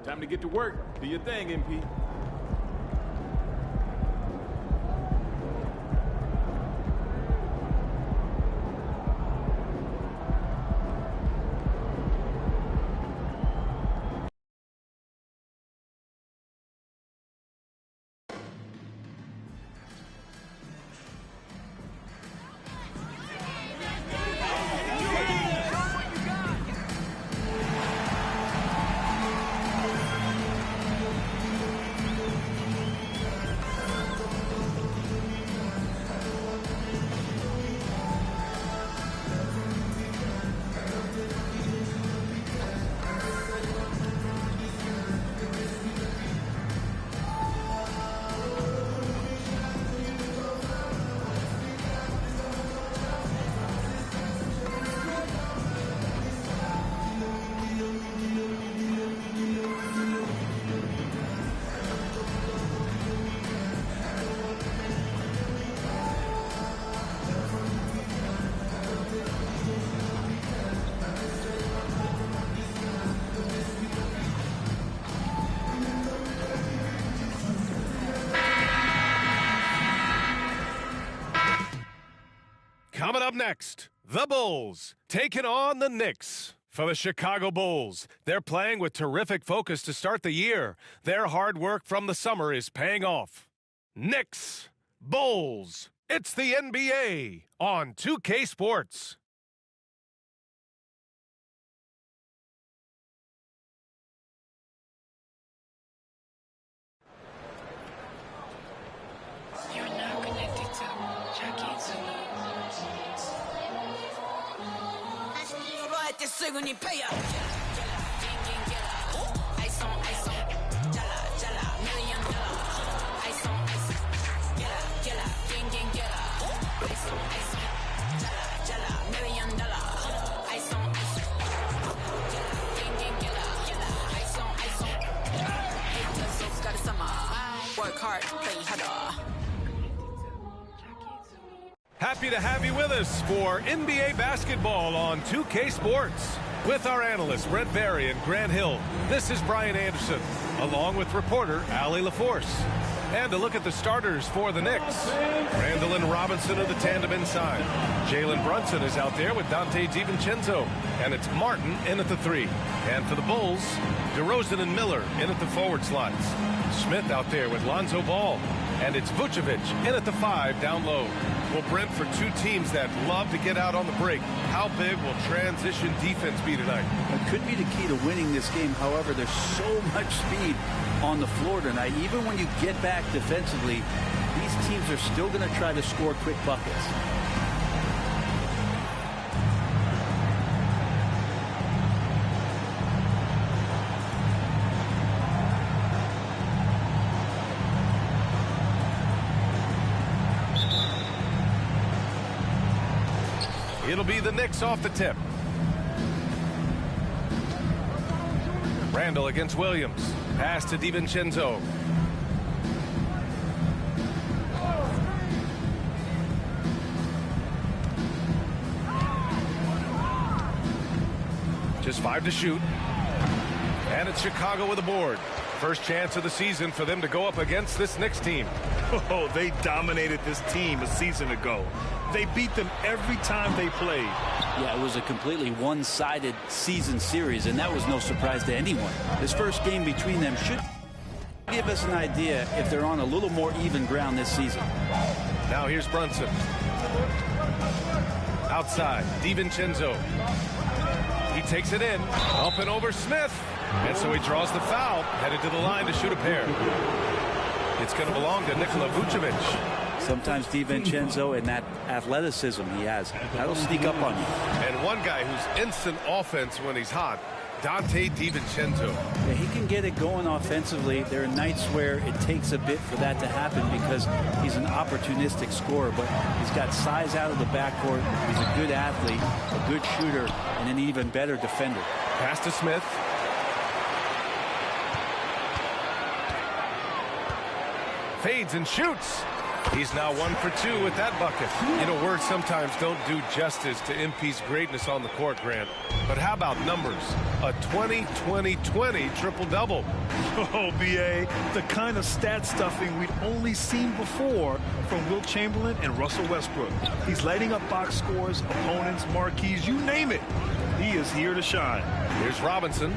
Time to get to work. Do your thing, MP. Coming up next, the Bulls taking on the Knicks. For the Chicago Bulls, they're playing with terrific focus to start the year. Their hard work from the summer is paying off. Knicks, Bulls, it's the NBA on 2K Sports. You're now connected to Jackie Zulu. Work hard, play harder. Happy to have you with us for NBA basketball on 2K Sports. With our analysts Brent Barry and Grant Hill, this is Brian Anderson, along with reporter Allie LaForce. And a look at the starters for the Knicks. Randall and Robinson are the tandem inside. Jalen Brunson is out there with Dante DiVincenzo. And it's Martin in at the 3. And for the Bulls, DeRozan and Miller in at the forward slots. Smith out there with Lonzo Ball. And it's Vucevic in at the 5 down low. Well, Brent, for two teams that love to get out on the break, how big will transition defense be tonight? It could be the key to winning this game. However, there's so much speed on the floor tonight. Even when you get back defensively, these teams are still going to try to score quick buckets. It'll be the Knicks off the tip. Randall against Williams. Pass to DiVincenzo. Just 5 to shoot. And it's Chicago with a board. First chance of the season for them to go up against this Knicks team. Oh, they dominated this team a season ago. They beat them every time they played. Yeah, it was a completely one-sided season series, and that was no surprise to anyone. This first game between them should give us an idea if they're on a little more even ground this season. Now here's Brunson. Outside, DiVincenzo. He takes it in, up and over Smith. And so he draws the foul, headed to the line to shoot a pair. It's going to belong to Nikola Vucevic. Sometimes DiVincenzo and that athleticism he has, that'll sneak up on you. And one guy who's instant offense when he's hot, Dante DiVincenzo. Yeah, he can get it going offensively. There are nights where it takes a bit for that to happen because he's an opportunistic scorer, but he's got size out of the backcourt. He's a good athlete, a good shooter, and an even better defender. Pass to Smith. Fades and shoots. He's now 1 for 2 with that bucket. You know, words sometimes don't do justice to MP's greatness on the court, Grant. But how about numbers? A 20-20-20 triple-double. Oh, B.A., the kind of stat stuffing we'd only seen before from Wilt Chamberlain and Russell Westbrook. He's lighting up box scores, opponents, marquees, you name it. He is here to shine. Here's Robinson.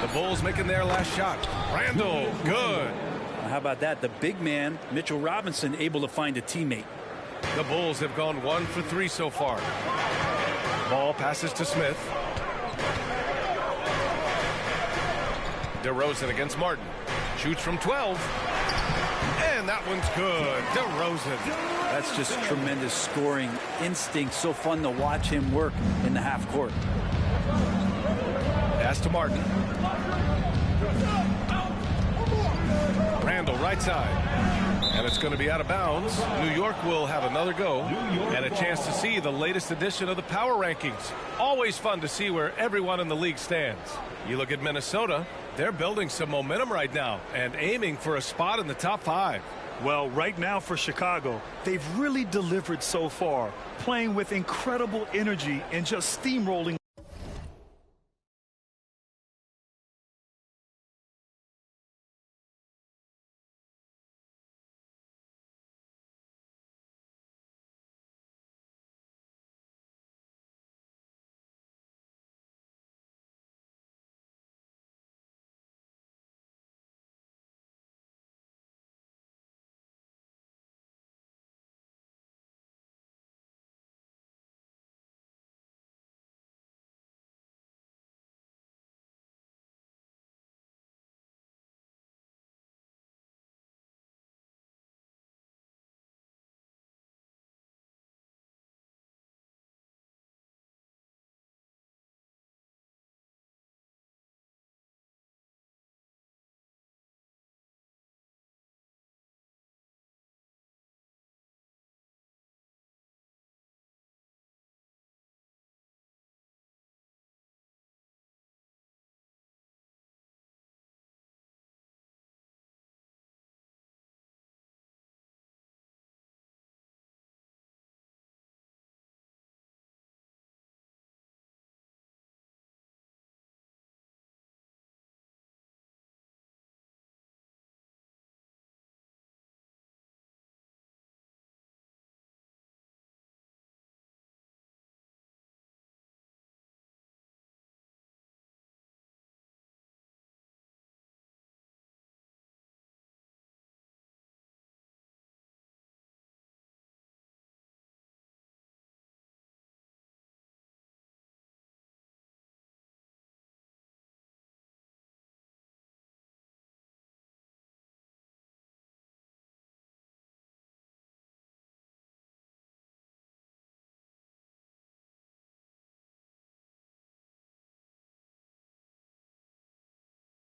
The Bulls making their last shot. Randall, good. How about that? The big man, Mitchell Robinson, able to find a teammate. The Bulls have gone 1 for 3 so far. Ball passes to Smith. DeRozan against Martin. Shoots from 12. And that one's good. DeRozan. That's just tremendous scoring instinct. So fun to watch him work in the half court. Pass to Martin. Randall, right side. And it's going to be out of bounds. New York will have another go and a chance to see the latest edition of the power rankings. Always fun to see where everyone in the league stands. You look at Minnesota, they're building some momentum right now and aiming for a spot in the top 5. Well, right now for Chicago, they've really delivered so far, playing with incredible energy and just steamrolling.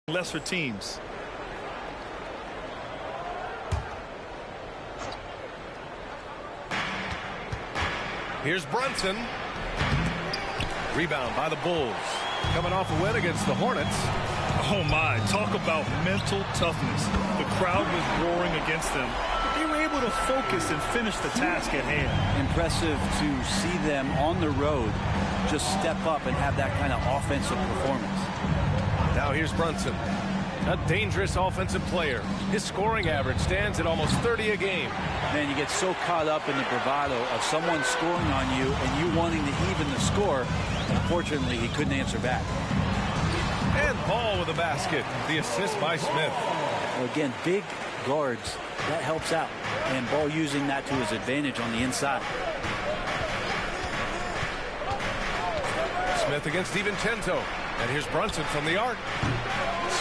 Lesser teams. Here's Brunson. Rebound by the Bulls. Coming off a win against the Hornets. Oh my, talk about mental toughness. The crowd was roaring against them, but they were able to focus and finish the task at hand. Impressive to see them on the road just step up and have that kind of offensive performance. Now here's Brunson, a dangerous offensive player. His scoring average stands at almost 30 a game. Man, you get so caught up in the bravado of someone scoring on you and you wanting to even the score. Unfortunately, he couldn't answer back. And Ball with a basket. The assist by Smith. Well, again, big guards, that helps out. And Ball using that to his advantage on the inside. Smith against DiVincenzo. And here's Brunson from the arc.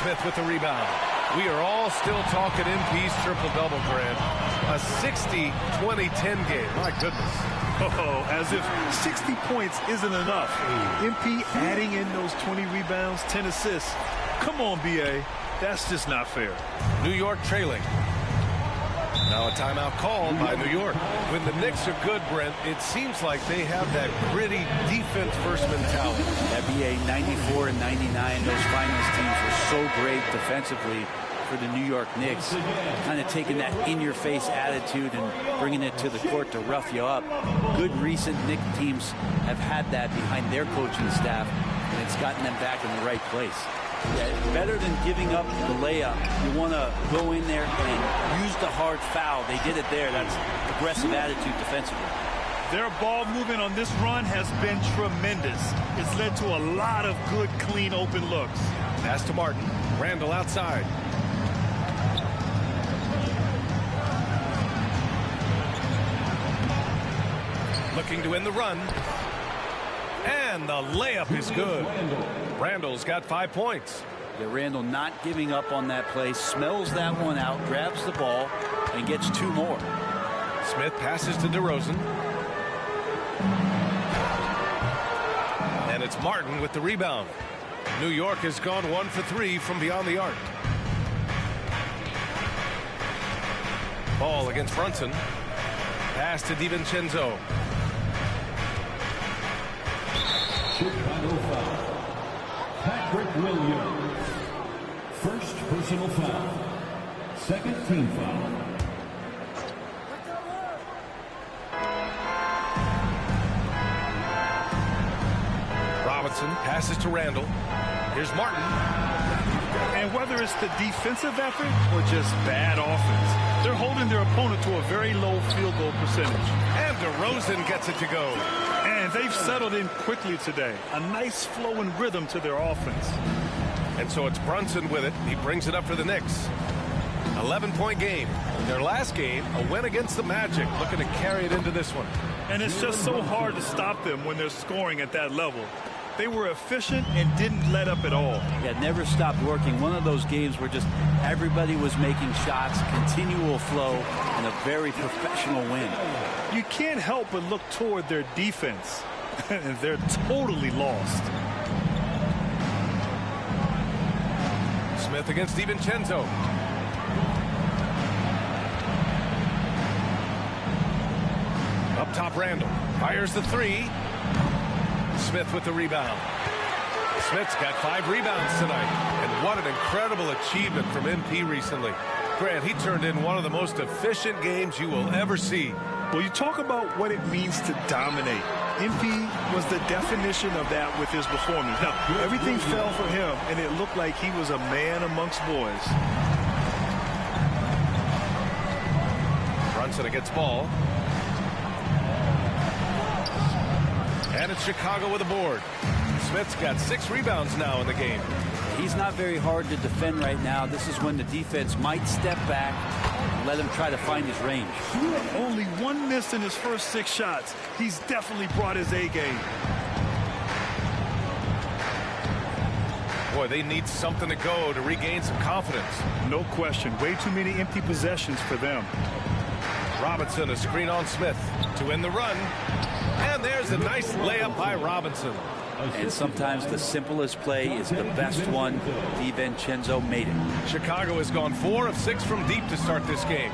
Smith with the rebound. We are all still talking MP's triple-double, Grant. A 60-20-10 game. My goodness. Oh, as if 60 points isn't enough. MP adding in those 20 rebounds, 10 assists. Come on, B.A. That's just not fair. New York trailing. Now a timeout called by New York. When the Knicks are good, Brent, it seems like they have that gritty defense-first mentality. That BA 94 and 99, those finals teams were so great defensively. for the New York Knicks, kind of taking that in-your-face attitude and bringing it to the court to rough you up. Good recent Knicks teams have had that behind their coaching staff, and it's gotten them back in the right place. Yeah, better than giving up the layup, you want to go in there and use the hard foul. They did it there. That's aggressive attitude defensively. Their ball movement on this run has been tremendous. It's led to a lot of good, clean, open looks. Pass to Martin. Randall outside. Looking to win the run. And the layup is good. Randall's got 5 points. Yeah, Randall not giving up on that play. Smells that one out, grabs the ball, and gets 2 more. Smith passes to DeRozan. And it's Martin with the rebound. New York has gone 1 for 3 from beyond the arc. Ball against Brunson. Pass to DiVincenzo. Chicago foul. Patrick Williams. First personal foul. Second team foul. Robinson passes to Randall. Here's Martin. And whether it's the defensive effort or just bad offense, they're holding their opponent to a very low field goal percentage. And DeRozan gets it to go. And they've settled in quickly today. A nice flowing rhythm to their offense. And so it's Brunson with it. He brings it up for the Knicks. 11-point game. Their last game, a win against the Magic, looking to carry it into this one. And it's just so hard to stop them when they're scoring at that level. They were efficient and didn't let up at all. Yeah, never stopped working. One of those games where just everybody was making shots, continual flow, and a very professional win. You can't help but look toward their defense. And they're totally lost. Smith against DiVincenzo. Up top, Randall fires the 3. Smith with the rebound. Smith's got 5 rebounds tonight. And what an incredible achievement from MP recently. Grant, he turned in one of the most efficient games you will ever see. Well, you talk about what it means to dominate. MP was the definition of that with his performance. Now, everything fell for him, and it looked like he was a man amongst boys. Brunson against ball. And it's Chicago with a board. Smith's got 6 rebounds now in the game. He's not very hard to defend right now. This is when the defense might step back and let him try to find his range. Only 1 miss in his first 6 shots. He's definitely brought his A game. Boy, they need something to go to regain some confidence. No question. Way too many empty possessions for them. Robinson, a screen on Smith to win the run. And there's a nice layup by Robinson. And sometimes the simplest play is the best one. DiVincenzo made it. Chicago has gone 4 of 6 from deep to start this game.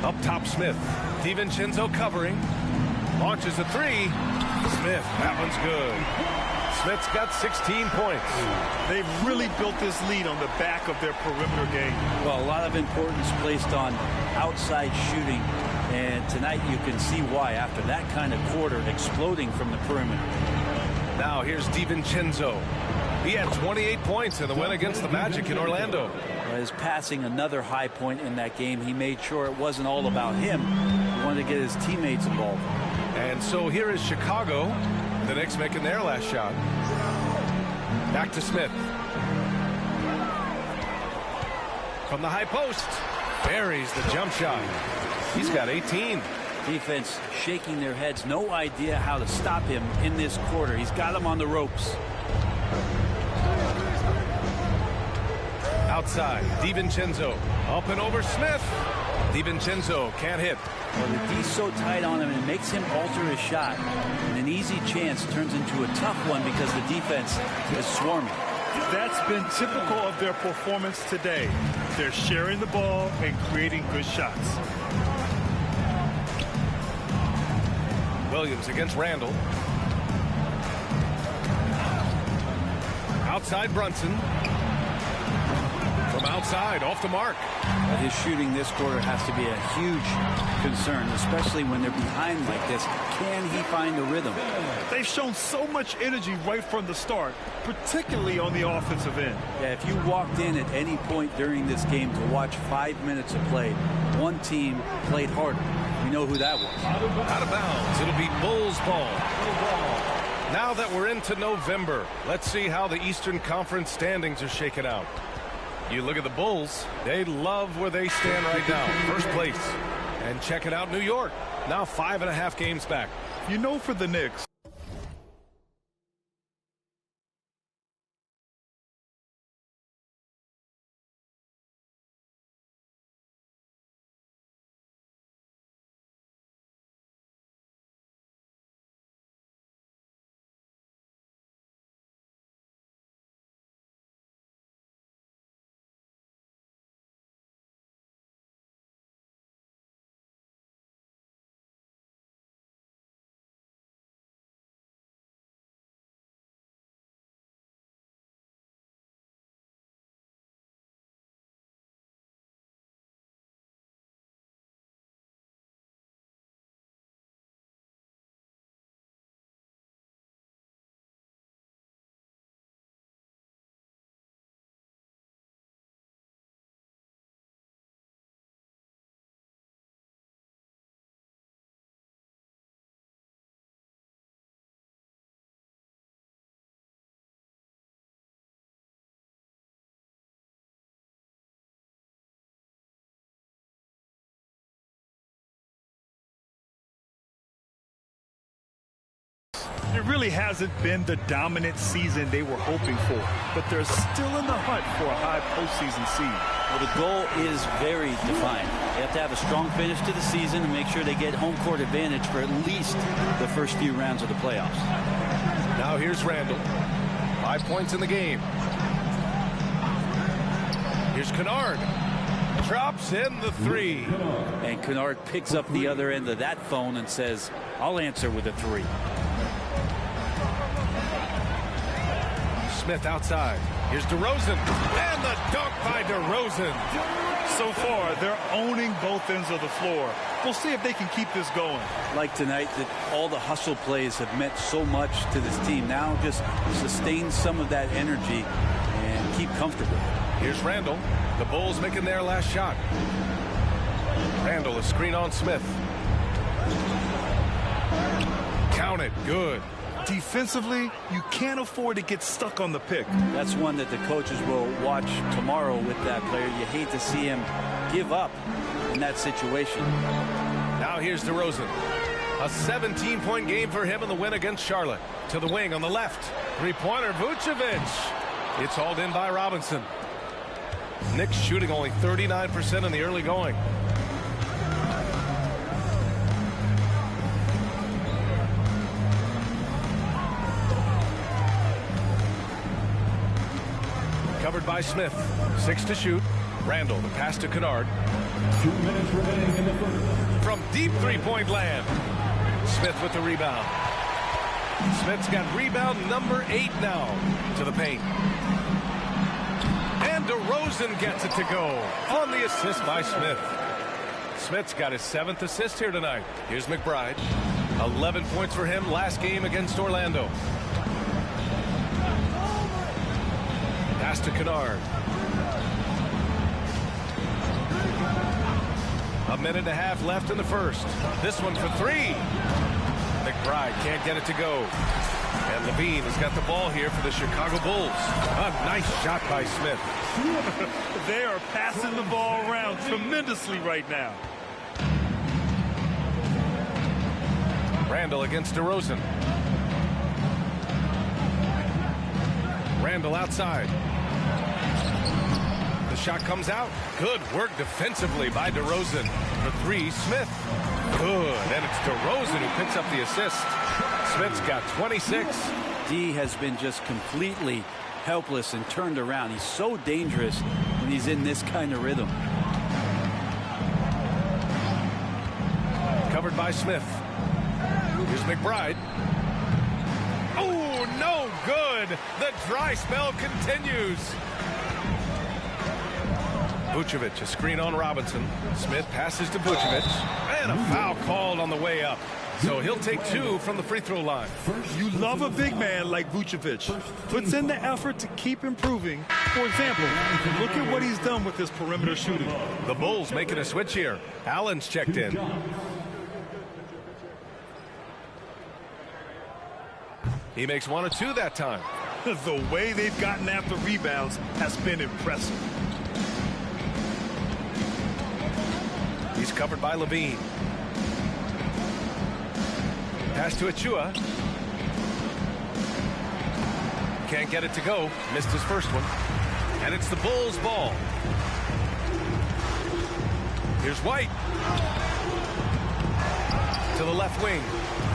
Up top, Smith. DiVincenzo covering. Launches a 3. Smith, that one's good. Smith's got 16 points. They've really built this lead on the back of their perimeter game. Well, a lot of importance placed on outside shooting. And tonight you can see why after that kind of quarter exploding from the perimeter. Now here's DiVincenzo. He had 28 points in the win against the Magic in Orlando. His passing, another high point in that game. He made sure it wasn't all about him. He wanted to get his teammates involved. And so here is Chicago. The Knicks making their last shot. Back to Smith. From the high post. Buries the jump shot. He's got 18. Defense shaking their heads. No idea how to stop him in this quarter. He's got him on the ropes. Outside, DiVincenzo. Up and over Smith. DiVincenzo can't hit. Well, the D's so tight on him, and it makes him alter his shot. And an easy chance turns into a tough one because the defense is swarming. That's been typical of their performance today. They're sharing the ball and creating good shots. Williams against Randall. Outside Brunson. From outside, off the mark. His shooting this quarter has to be a huge concern, especially when they're behind like this. Can he find the rhythm? They've shown so much energy right from the start, particularly on the offensive end. Yeah, if you walked in at any point during this game to watch 5 minutes of play, one team played harder. We know who that was. Out of bounds. It'll be Bulls ball. Now that we're into November, let's see how the Eastern Conference standings are shaken out. You look at the Bulls, they love where they stand right now. First place. And check it out, New York. Now 5.5 games back. You know, for the Knicks, it really hasn't been the dominant season they were hoping for, but they're still in the hunt for a high postseason seed. Well, the goal is very defined. They have to have a strong finish to the season and make sure they get home court advantage for at least the first few rounds of the playoffs. Now here's Randall. 5 points in the game. Here's Kennard. Drops in the three. And Kennard picks up the other end of that phone and says, I'll answer with a three. Smith outside. Here's DeRozan. And the dunk by DeRozan. So far, they're owning both ends of the floor. We'll see if they can keep this going. Like tonight, that all the hustle plays have meant so much to this team. Now just sustain some of that energy and keep comfortable. Here's Randall. The Bulls making their last shot. Randall, a screen on Smith. Count it. Good. Defensively, you can't afford to get stuck on the pick. That's one that the coaches will watch tomorrow with that player. You hate to see him give up in that situation. Now here's DeRozan. A 17-point game for him in the win against Charlotte. To the wing on the left. Three-pointer, Vucevic. It's hauled in by Robinson. Knicks shooting only 39% in the early going. Covered by Smith. 6 to shoot. Randall, the pass to Kennard. 2 minutes remaining in the first. From deep three-point land. Smith with the rebound. Smith's got rebound number 8 now to the paint. And DeRozan gets it to go on the assist by Smith. Smith's got his 7th assist here tonight. Here's McBride. 11 points for him last game against Orlando. Pass to Kennard. A minute and a half left in the first. This one for 3. McBride can't get it to go. And Levine has got the ball here for the Chicago Bulls. A nice shot by Smith. They are passing the ball around tremendously right now. Randall against DeRozan. Randall outside. The shot comes out. Good work defensively by DeRozan. For 3, Smith. Good. And it's DeRozan who picks up the assist. Smith's got 26. D has been just completely helpless and turned around. He's so dangerous when he's in this kind of rhythm. Covered by Smith. Here's McBride. Oh, no good. good. The dry spell continues. Vucevic, a screen on Robinson. Smith passes to Vucevic. And a foul called on the way up. So he'll take 2 from the free throw line. You love a big man like Vucevic. Puts in the effort to keep improving. For example, look at what he's done with his perimeter shooting. The Bulls making a switch here. Allen's checked in. He makes 1 of 2 that time. The way they've gotten after rebounds has been impressive. He's covered by Levine. Pass to Achua. Can't get it to go. Missed his first one. And it's the Bulls' ball. Here's White. To the left wing.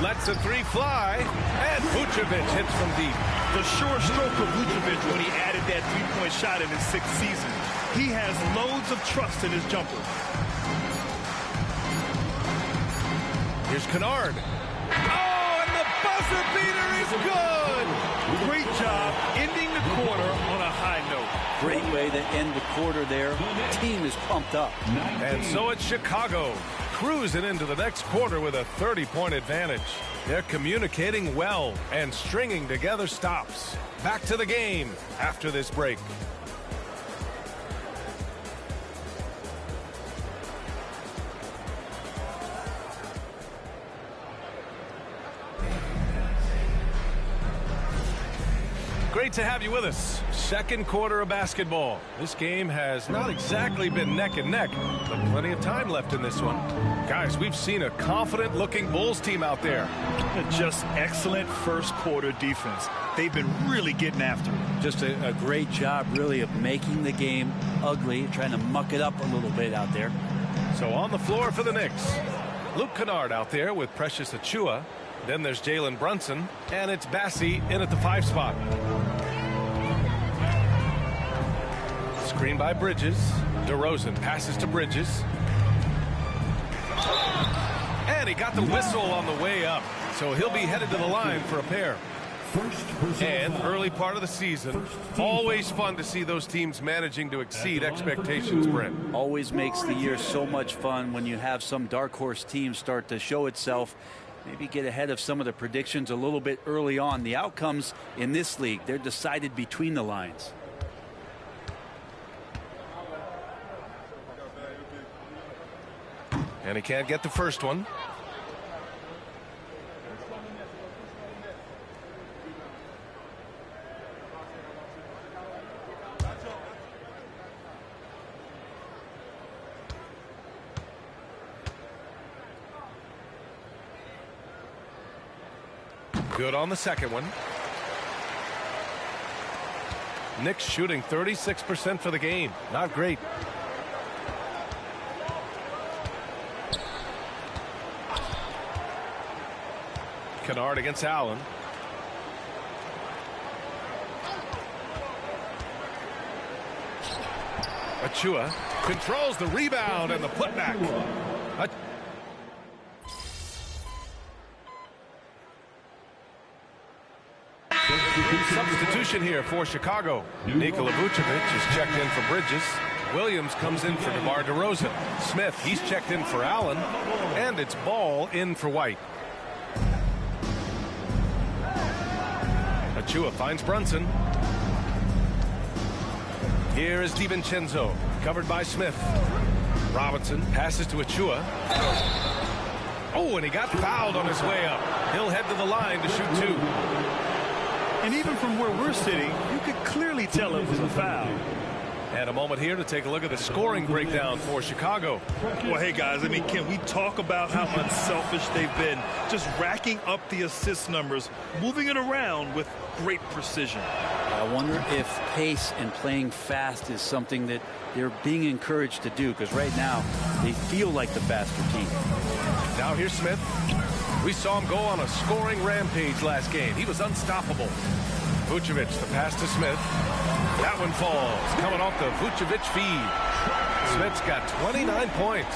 Lets the 3 fly. And Vucevic hits from deep. The sure stroke of Vucevic when he added that three-point shot in his 6th season. He has loads of trust in his jumper. Here's Kennard. Oh, and the buzzer beater is good! Great job ending the quarter on a high note. Great way to end the quarter there. The team is pumped up. And so it's Chicago, cruising into the next quarter with a 30-point advantage. They're communicating well and stringing together stops. Back to the game after this break. Great to have you with us. Second quarter of basketball. This game has not exactly been neck and neck, but plenty of time left in this one. Guys, we've seen a confident-looking Bulls team out there. Just excellent first quarter defense. They've been really getting after it. Just a great job, really, of making the game ugly, trying to muck it up a little bit out there. So on the floor for the Knicks, Luke Kennard out there with Precious Achua. Then there's Jalen Brunson, and it's Bassie in at the 5 spot. Screen by Bridges. DeRozan passes to Bridges. And he got the whistle on the way up, so he'll be headed to the line for a pair. And early part of the season, always fun to see those teams managing to exceed expectations, Brent. Always makes the year so much fun when you have some dark horse team start to show itself. Maybe get ahead of some of the predictions a little bit early on. The outcomes in this league, they're decided between the lines. And he can't get the first one. Good on the second one. Knicks shooting 36% for the game. Not great. Kennard against Allen. Achua controls the rebound and the putback. Substitution here for Chicago. Nikola Vucevic is checked in for Bridges. Williams comes in for DeMar DeRozan. Smith, he's checked in for Allen. And it's Ball in for White. Achua finds Brunson. Here is DiVincenzo, covered by Smith. Robinson passes to Achua. Oh, and he got fouled on his way up. He'll head to the line to shoot 2. And even from where we're sitting, you could clearly tell it was a foul. And a moment here to take a look at the scoring breakdown for Chicago. Well, hey, guys, I mean, can we talk about how unselfish they've been? Just racking up the assist numbers, moving it around with great precision. I wonder if pace and playing fast is something that they're being encouraged to do, because right now they feel like the faster team. Now here's Smith. We saw him go on a scoring rampage last game. He was unstoppable. Vucevic, the pass to Smith. That one falls, coming off the Vucevic feed. Smith's got 29 points.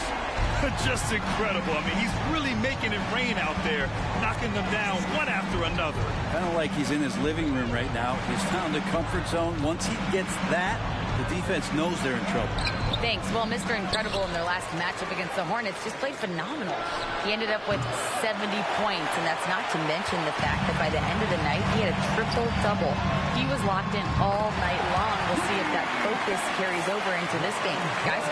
Just incredible. I mean, he's really making it rain out there, knocking them down one after another. Kind of like he's in his living room right now. He's found a comfort zone. Once he gets that, the defense knows they're in trouble. Thanks. Well, Mr. Incredible in their last matchup against the Hornets just played phenomenal. He ended up with 70 points, and that's not to mention the fact that by the end of the night, he had a triple-double. He was locked in all night long. We'll see if that focus carries over into this game. Guys?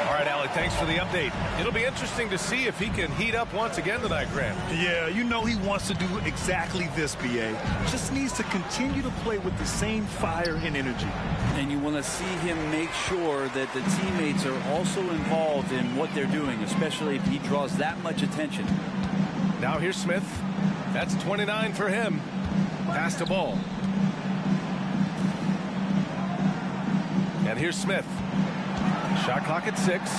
All right, Allie, thanks for the update. It'll be interesting to see if he can heat up once again tonight, Grant. Yeah, you know he wants to do exactly this, B.A. Just needs to continue to play with the same fire and energy. And you want to see him make sure that the teammates are also involved in what they're doing, especially if he draws that much attention. Now here's Smith. That's 29 for him. Pass the ball. And here's Smith. Shot clock at 6.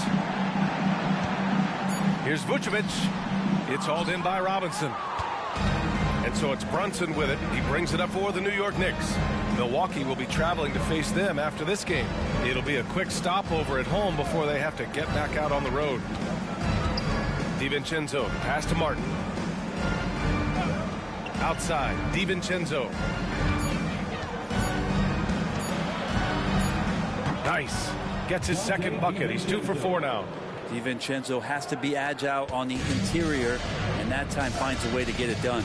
Here's Vucevic. It's hauled in by Robinson. And so it's Brunson with it. He brings it up for the New York Knicks. Milwaukee will be traveling to face them after this game. It'll be a quick stopover at home before they have to get back out on the road. DiVincenzo, pass to Martin. Outside, DiVincenzo. Nice. Gets his second bucket. He's 2 for 4 now. DiVincenzo has to be agile on the interior, and that time finds a way to get it done.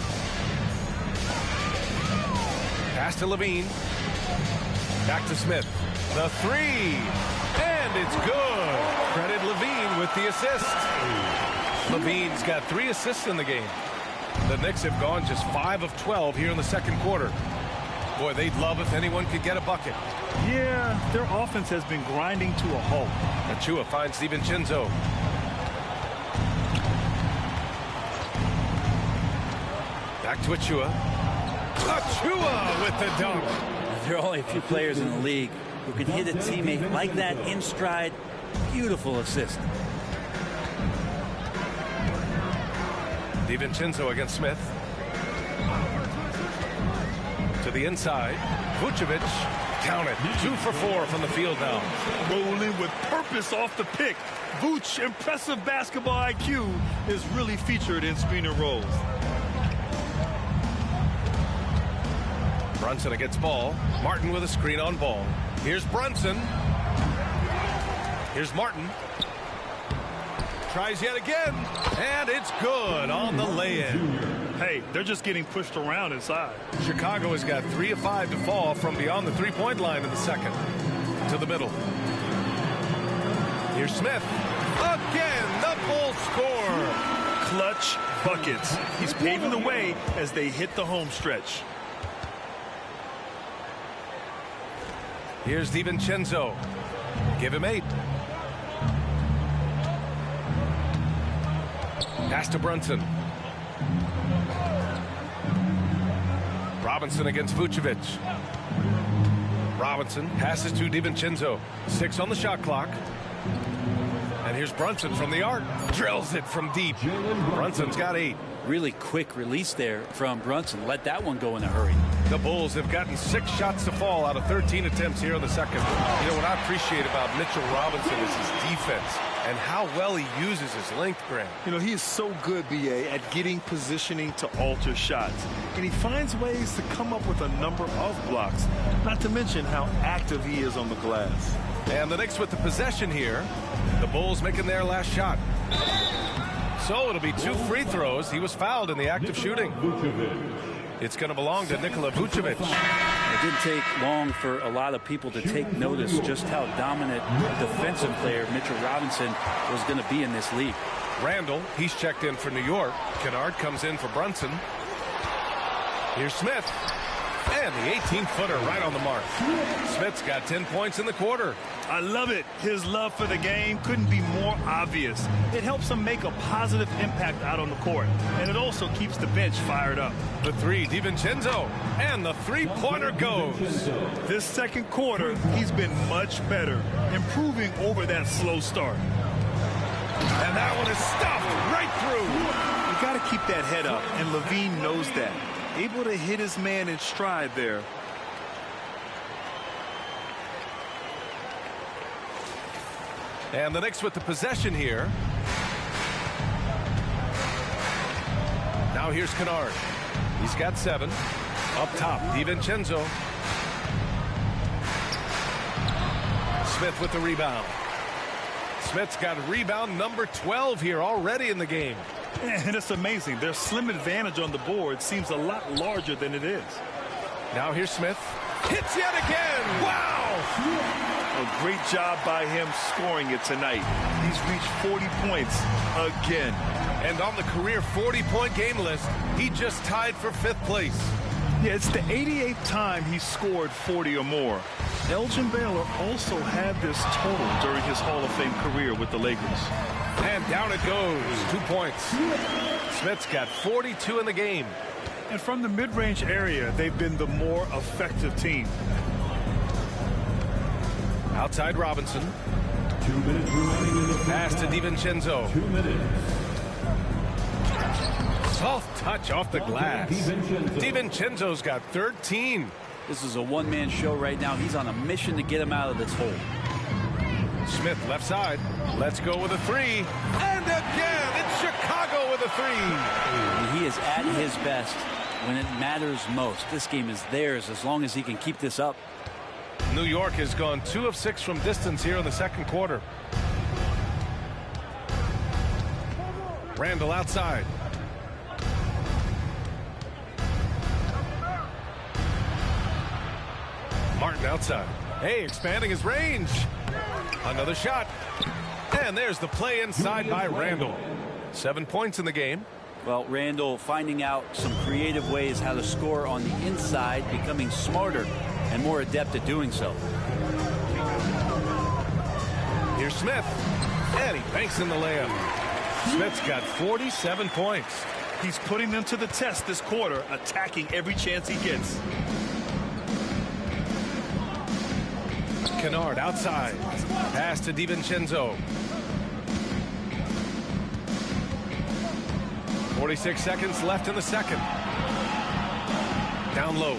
Pass to Levine. Back to Smith. The 3. And it's good. Credit Levine with the assist. Levine's got 3 assists in the game. The Knicks have gone just 5 of 12 here in the second quarter. Boy, they'd love if anyone could get a bucket. Yeah, their offense has been grinding to a halt. Achua finds DiVincenzo. Back to Achua. Achua with the dunk. There are only a few players in the league who can hit a teammate like that in stride. Beautiful assist. DiVincenzo against Smith. To the inside. Vucevic. Count it. 2 for 4 from the field now. Rolling with purpose off the pick. Vooch, impressive basketball IQ, is really featured in screen and rolls. Brunson against ball. Martin with a screen on ball. Here's Brunson. Here's Martin. Tries yet again. And it's good on the lay-in. Hey, they're just getting pushed around inside. Chicago has got 3 of 5 to fall from beyond the three-point line in the second. To the middle. Here's Smith. Again, the Bulls score. Clutch buckets. He's paving the way as they hit the home stretch. Here's DiVincenzo. Give him 8. Pass to Brunson. Robinson against Vucevic. Robinson passes to DiVincenzo. 6 on the shot clock. And here's Brunson from the arc. Drills it from deep. Brunson's got 8. Really quick release there from Brunson. Let that one go in a hurry. The Bulls have gotten 6 shots to fall out of 13 attempts here in the second. You know, what I appreciate about Mitchell Robinson is his defense and how well he uses his length, Grant. You know, he is so good, B.A., at getting positioning to alter shots. And he finds ways to come up with a number of blocks, not to mention how active he is on the glass. And the Knicks with the possession here. The Bulls making their last shot. So it'll be 2 free throws. He was fouled in the act of shooting. It's going to belong to Nikola Vucevic. It didn't take long for a lot of people to take notice just how dominant defensive player Mitchell Robinson was going to be in this league. Randall, he's checked in for New York. Kennard comes in for Brunson. Here's Smith. And the 18-footer right on the mark. Smith's got 10 points in the quarter. I love it. His love for the game couldn't be more obvious. It helps him make a positive impact out on the court. And it also keeps the bench fired up. The 3, DiVincenzo. And the three-pointer goes. This second quarter, he's been much better, improving over that slow start. And that one is stuffed right through. You got to keep that head up, and Levine knows that. Able to hit his man in stride there. And the Knicks with the possession here. Now here's Kennard. He's got 7. Up top, DiVincenzo. Smith with the rebound. Smith's got rebound number 12 here already in the game. And it's amazing. Their slim advantage on the board seems a lot larger than it is. Now here's Smith. Hits yet again. Wow! A great job by him scoring it tonight. He's reached 40 points again. And on the career 40-point game list, he just tied for 5th place. Yeah, it's the 88th time he scored 40 or more. Elgin Baylor also had this total during his Hall of Fame career with the Lakers. And down it goes. 2 points. Smith's got 42 in the game. And from the mid-range area, they've been the more effective team. Outside Robinson. 2 minutes remaining in the Pass to DiVincenzo. 2 minutes. Soft touch off the glass. DiVincenzo's got 13. This is a one-man show right now. He's on a mission to get him out of this hole. Smith left side. Let's go with a 3. And again, it's Chicago with a 3. And he is at his best when it matters most. This game is theirs as long as he can keep this up. New York has gone 2 of 6 from distance here in the second quarter. Randall outside. Martin outside. Hey, expanding his range. Another shot. And there's the play inside by Randall. 7 points in the game. Well, Randall finding out some creative ways how to score on the inside, becoming smarter and more adept at doing so. Here's Smith. And he banks in the layup. Smith's got 47 points. He's putting them to the test this quarter, attacking every chance he gets. Kennard outside. Pass to DiVincenzo. 46 seconds left in the second. Down low.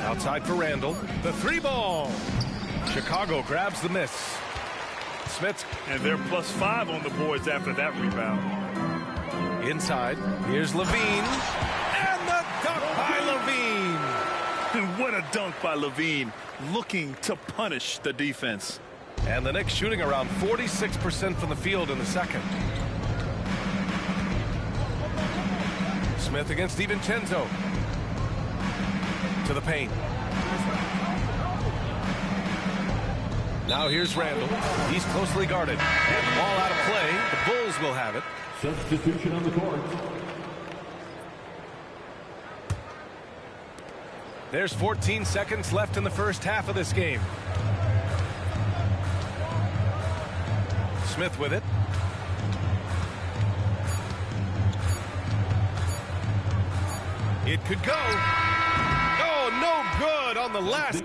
Outside for Randall. The 3 ball. Chicago grabs the miss. Smith. And they're +5 on the boards after that rebound. Inside. Here's Levine. And the dunk by Levine. And what a dunk by Levine, looking to punish the defense. And the Knicks shooting around 46% from the field in the second. Smith against DiVincenzo. To the paint. Now here's Randall. He's closely guarded. And ball out of play. The Bulls will have it. Substitution on the court. There's 14 seconds left in the first half of this game. Smith with it. It could go. Oh, no good on the last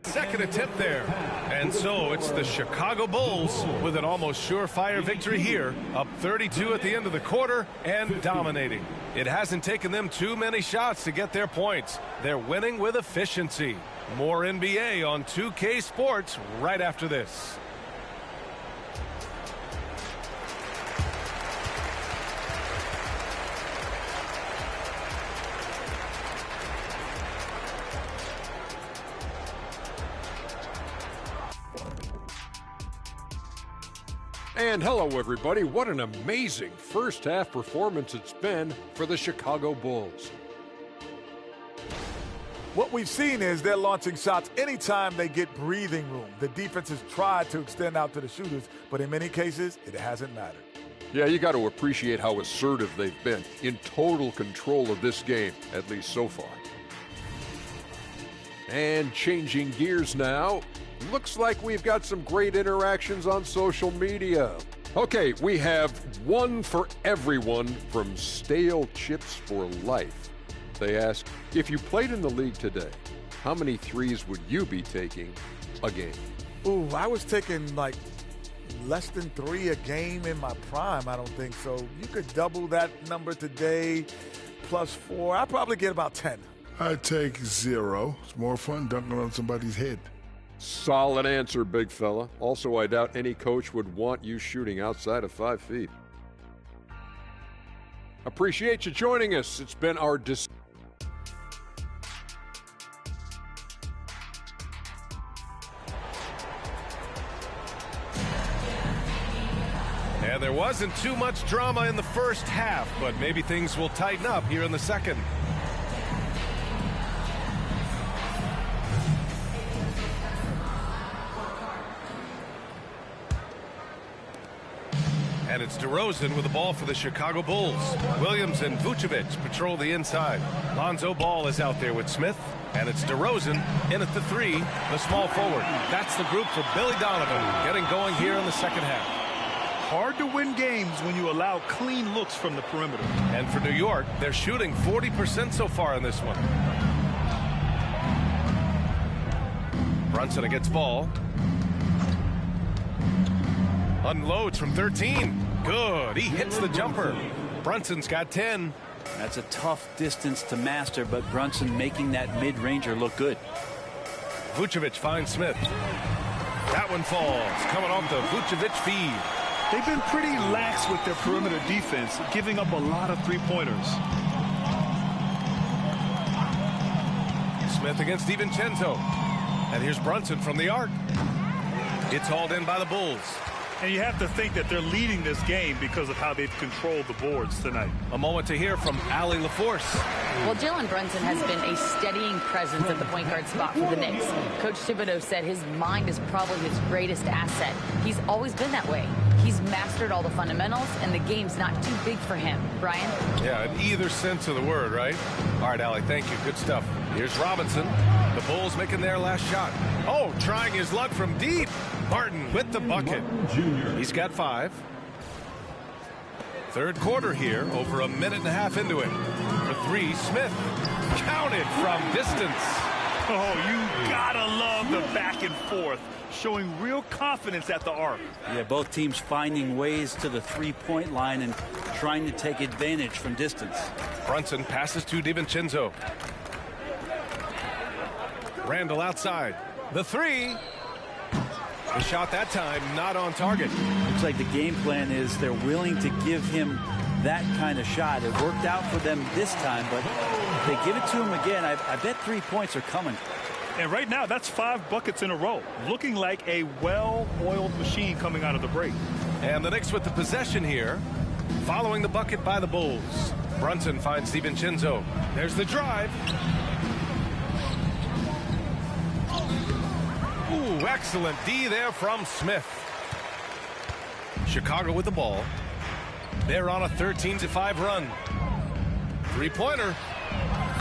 second attempt there. And so it's the Chicago Bulls with an almost surefire victory here, up 32 at the end of the quarter and dominating. It hasn't taken them too many shots to get their points. They're winning with efficiency. More NBA on 2K Sports right after this. And hello, everybody. What an amazing first-half performance it's been for the Chicago Bulls. What we've seen is they're launching shots anytime they get breathing room. The defense has tried to extend out to the shooters, but in many cases, it hasn't mattered. Yeah, you got to appreciate how assertive they've been, in total control of this game, at least so far. And changing gears now, looks like we've got some great interactions on social media. Okay, we have one for everyone from Stale Chips for Life. They ask, if you played in the league today, how many threes would you be taking a game? Ooh, I was taking like less than 3 a game in my prime. I don't think so. You could double that number today, +4. I'd probably get about 10. I'd take 0. It's more fun dunking on somebody's head. Solid answer, big fella. Also, I doubt any coach would want you shooting outside of 5 feet. Appreciate you joining us. It's been our And there wasn't too much drama in the first half, but maybe things will tighten up here in the second. And it's DeRozan with the ball for the Chicago Bulls. Williams and Vucevic patrol the inside. Lonzo Ball is out there with Smith. And it's DeRozan in at the 3, the small forward. That's the group for Billy Donovan getting going here in the second half. Hard to win games when you allow clean looks from the perimeter. And for New York, they're shooting 40% so far in this one. Brunson against Ball. Unloads from 13. Good. He hits the jumper. Brunson's got 10. That's a tough distance to master, but Brunson making that mid-ranger look good. Vucevic finds Smith. That one falls. Coming off the Vucevic feed. They've been pretty lax with their perimeter defense, giving up a lot of three-pointers. Smith against DiVincenzo. And here's Brunson from the arc. It's hauled in by the Bulls. And you have to think that they're leading this game because of how they've controlled the boards tonight. A moment to hear from Allie LaForce. Well, Jalen Brunson has been a steadying presence at the point guard spot for the Knicks. Coach Thibodeau said his mind is probably his greatest asset. He's always been that way. He's mastered all the fundamentals, and the game's not too big for him. Brian? Yeah, in either sense of the word, right? All right, Allie, thank you. Good stuff. Here's Robinson. The Bulls making their last shot. Oh, trying his luck from deep. Martin with the bucket. He's got 5. Third quarter here, over a minute and a half into it. For 3, Smith. Counted from distance. Oh, you gotta love the back and forth, showing real confidence at the arc. Yeah, both teams finding ways to the three-point line and trying to take advantage from distance. Brunson passes to DiVincenzo. Randall outside. The 3. The shot that time not on target. Looks like the game plan is they're willing to give him that kind of shot. It worked out for them this time, but if they give it to him again, I bet 3 points are coming. And right now, that's 5 buckets in a row. Looking like a well-oiled machine coming out of the break. And the Knicks with the possession here, following the bucket by the Bulls. Brunson finds DiVincenzo. There's the drive. Ooh, excellent D there from Smith. Chicago with the ball. They're on a 13-5 run. Three-pointer.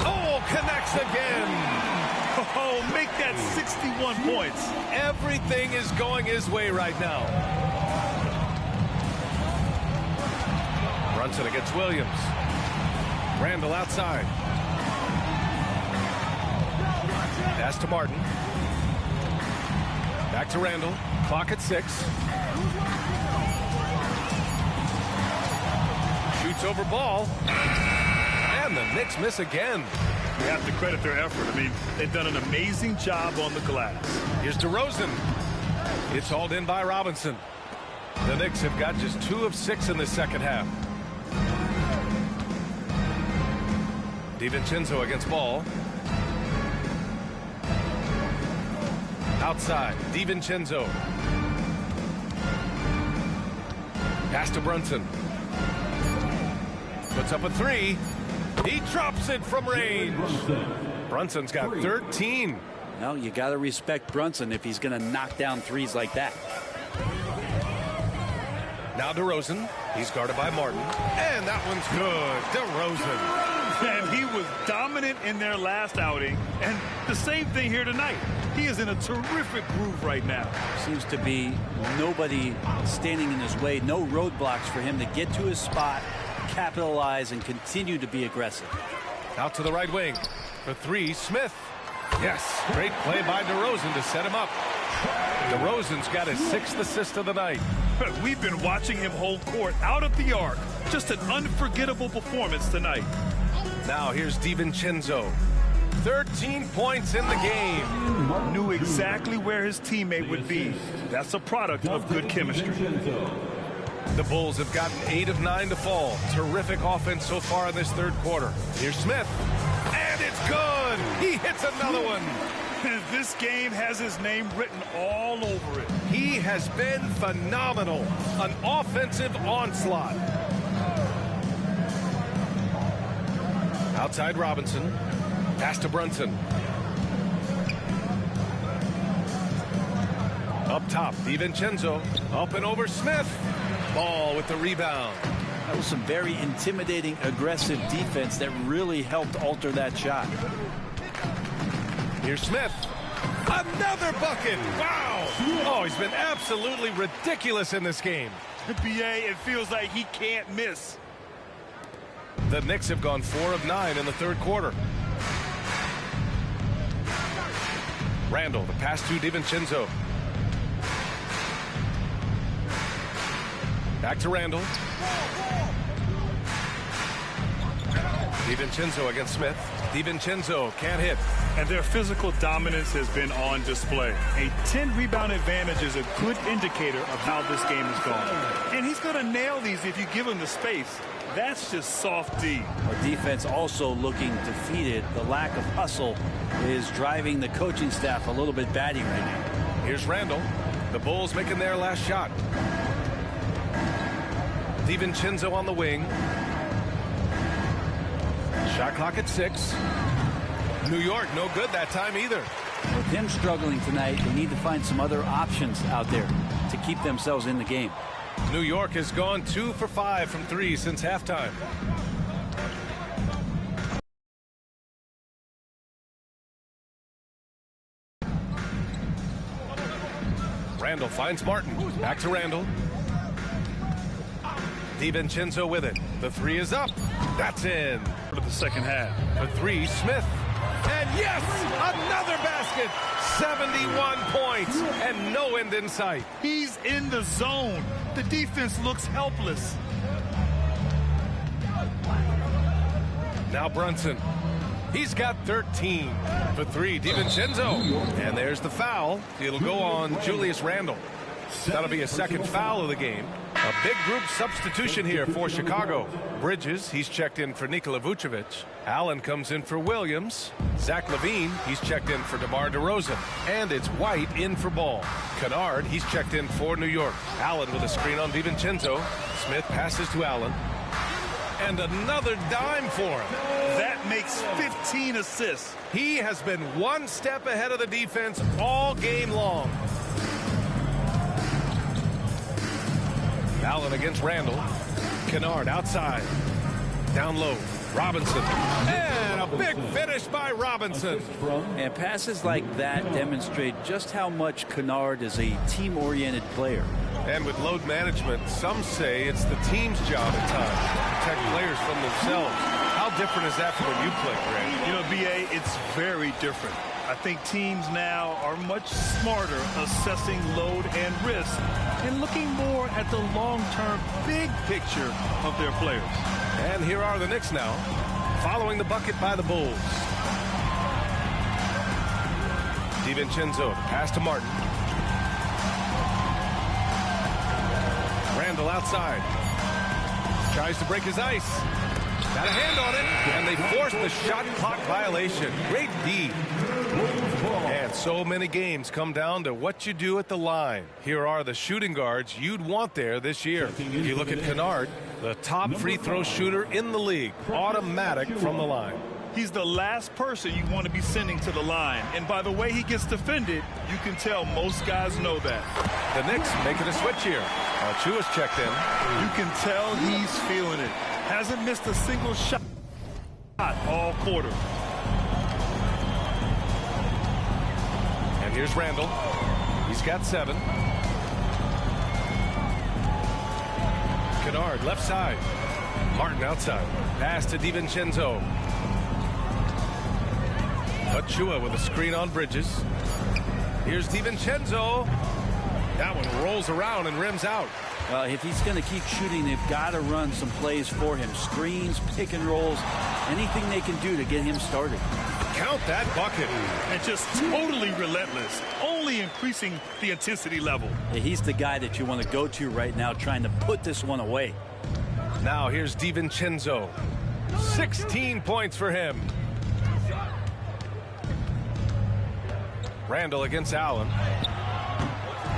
Oh, connects again. Oh, make that 61 points. Everything is going his way right now. Brunson against Williams. Randall outside. Pass to Martin. Back to Randall. Clock at 6. Shoots over Ball. And the Knicks miss again. We have to credit their effort. I mean, they've done an amazing job on the glass. Here's DeRozan. It's hauled in by Robinson. The Knicks have got just 2 of 6 in the second half. DiVincenzo against Ball. Outside, DiVincenzo. Pass to Brunson. Puts up a 3. He drops it from range. Brunson's got 13. Well, you got to respect Brunson if he's going to knock down threes like that. Now DeRozan. He's guarded by Martin. And that one's good. DeRozan. And he was dominant in their last outing. And the same thing here tonight. He is in a terrific groove right now. Seems to be nobody standing in his way. No roadblocks for him to get to his spot, capitalize, and continue to be aggressive. Out to the right wing. For 3, Smith. Yes, great play by DeRozan to set him up. DeRozan's got his 6th assist of the night. We've been watching him hold court out of the arc. Just an unforgettable performance tonight. Now here's DiVincenzo. 13 points in the game. Knew exactly where his teammate would be. That's a product of good chemistry. The Bulls have gotten 8 of 9 to fall. Terrific offense so far in this third quarter. Here's Smith. And it's good. He hits another one. This game has his name written all over it. He has been phenomenal. An offensive onslaught. Outside Robinson. Pass to Brunson. Up top, DiVincenzo. Up and over Smith. Ball with the rebound. That was some very intimidating, aggressive defense that really helped alter that shot. Here's Smith. Another bucket. Wow. Oh, he's been absolutely ridiculous in this game. BA, it feels like he can't miss. The Knicks have gone 4 of 9 in the third quarter. Randall, the pass to DiVincenzo. Back to Randall. DiVincenzo against Smith. DiVincenzo can't hit. And their physical dominance has been on display. A 10-rebound advantage is a good indicator of how this game is going. And he's going to nail these if you give him the space. That's just soft D. Our defense also looking defeated. The lack of hustle is driving the coaching staff a little bit batty right now. Here's Randall. The Bulls making their last shot. DiVincenzo on the wing. Shot clock at 6. New York no good that time either. With him struggling tonight, they need to find some other options out there to keep themselves in the game. New York has gone 2 for 5 from 3 since halftime. Randall finds Martin. Back to Randall. DiVincenzo with it. The 3 is up. That's in. For the second half. For 3, Smith. And yes, another basket. 71 points and no end in sight. He's in the zone. The defense looks helpless. Now Brunson. He's got 13. For 3, DiVincenzo. And there's the foul. It'll go on Julius Randle. That'll be a second foul of the game. A big group substitution here for Chicago. Bridges, he's checked in for Nikola Vucevic. Allen comes in for Williams. Zach LaVine, he's checked in for DeMar DeRozan. And it's White in for Ball. Kennard, he's checked in for New York. Allen with a screen on DiVincenzo. Smith passes to Allen. And another dime for him. That makes 15 assists. He has been one step ahead of the defense all game long. Allen against Randall. Kennard outside. Down low. Robinson. And a big finish by Robinson. And passes like that demonstrate just how much Kennard is a team-oriented player. And with load management, some say it's the team's job at times to protect players from themselves. How different is that from when you play, Grant? You know, BA, it's very different. I think teams now are much smarter assessing load and risk and looking more at the long-term big picture of their players. And here are the Knicks now, following the bucket by the Bulls. DiVincenzo, pass to Martin. Randall outside. Tries to break his ice. Got a hand on it, and they forced the shot clock violation. Great D. And so many games come down to what you do at the line. Here are the shooting guards you'd want there this year. You look at Kennard, the top free throw shooter in the league. Automatic from the line. He's the last person you want to be sending to the line. And by the way he gets defended, you can tell most guys know that. The Knicks making a switch here. Chua's checked in. You can tell he's feeling it. Hasn't missed a single shot all quarter. And here's Randall. He's got 7. Kennard left side. Martin outside. Pass to DiVincenzo. Chua with a screen on Bridges. Here's DiVincenzo. That one rolls around and rims out. If he's going to keep shooting, they've got to run some plays for him. Screens, pick and rolls, anything they can do to get him started. Count that bucket. And just totally relentless, only increasing the intensity level. Yeah, he's the guy that you want to go to right now, trying to put this one away. Now here's DiVincenzo. 16 points for him. Randall against Allen.